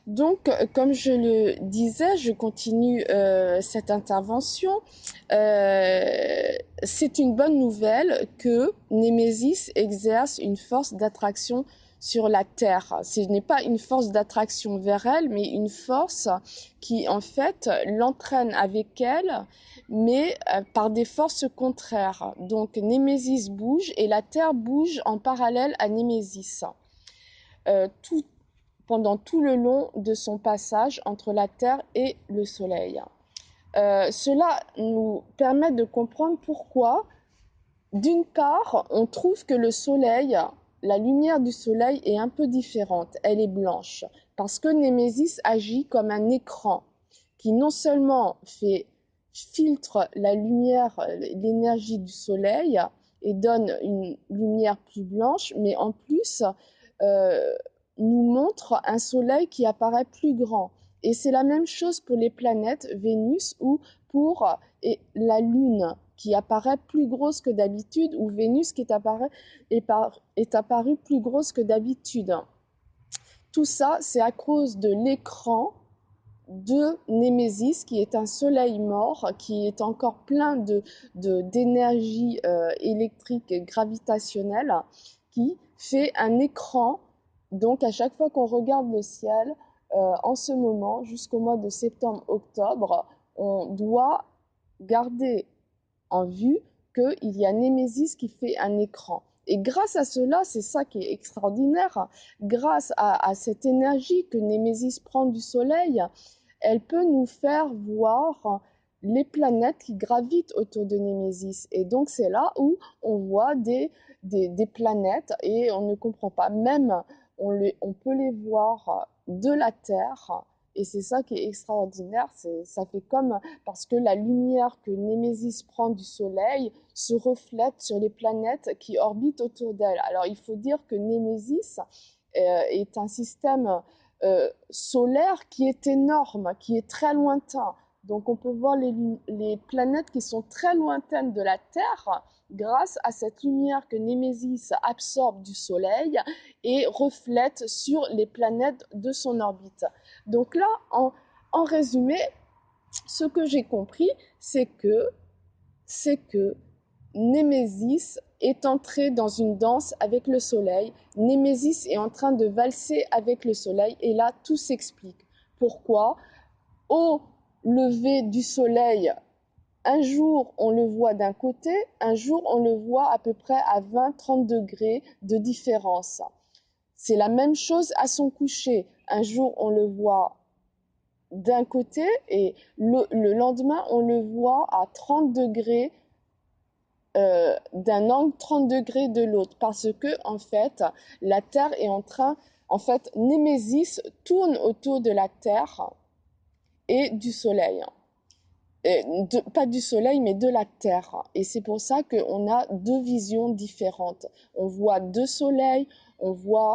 Donc, comme je le disais, je continue cette intervention. Euh, c'est une bonne nouvelle que Némésis exerce une force d'attraction sur la Terre. Ce n'est pas une force d'attraction vers elle, mais une force qui, en fait, l'entraîne avec elle, mais par des forces contraires. Donc, Némésis bouge et la Terre bouge en parallèle à Némésis. Tout pendant tout le long de son passage entre la Terre et le Soleil. Cela nous permet de comprendre pourquoi, d'une part, on trouve que le Soleil, la lumière du Soleil est un peu différente, elle est blanche, parce que Némésis agit comme un écran qui non seulement filtre la lumière, l'énergie du Soleil et donne une lumière plus blanche, mais en plus euh, nous montre un Soleil qui apparaît plus grand. Et c'est la même chose pour les planètes, Vénus, ou pour la Lune, qui apparaît plus grosse que d'habitude, ou Vénus qui est apparue plus grosse que d'habitude. Tout ça, c'est à cause de l'écran de Némésis, qui est un soleil mort, qui est encore plein d'énergie électrique gravitationnelle, qui fait un écran. Donc, à chaque fois qu'on regarde le ciel, en ce moment, jusqu'au mois de septembre-octobre, on doit garder en vue qu'il y a Némésis qui fait un écran. Et grâce à cela, c'est ça qui est extraordinaire, grâce à cette énergie que Némésis prend du Soleil, elle peut nous faire voir les planètes qui gravitent autour de Némésis. Et donc c'est là où on voit des planètes et on ne comprend pas. Même on peut les voir de la Terre. Et c'est ça qui est extraordinaire, ça fait comme parce que la lumière que Némésis prend du Soleil se reflète sur les planètes qui orbitent autour d'elle. Alors il faut dire que Némésis est un système solaire qui est énorme, qui est très lointain. Donc on peut voir les planètes qui sont très lointaines de la Terre grâce à cette lumière que Némésis absorbe du Soleil et reflète sur les planètes de son orbite. Donc là, en résumé, ce que j'ai compris, c'est que Némésis est entré dans une danse avec le soleil. Némésis est en train de valser avec le soleil. Et là, tout s'explique. Pourquoi? Au lever du soleil, un jour, on le voit d'un côté, un jour, on le voit à peu près à 20-30 degrés de différence. C'est la même chose à son coucher. Un jour, on le voit d'un côté et le lendemain, on le voit à 30 degrés d'un angle 30 degrés de l'autre parce que en fait la Terre est en fait Némésis tourne autour de la Terre et du Soleil. Pas du Soleil mais de la Terre, et c'est pour ça qu'on a deux visions différentes. On voit deux soleils, on voit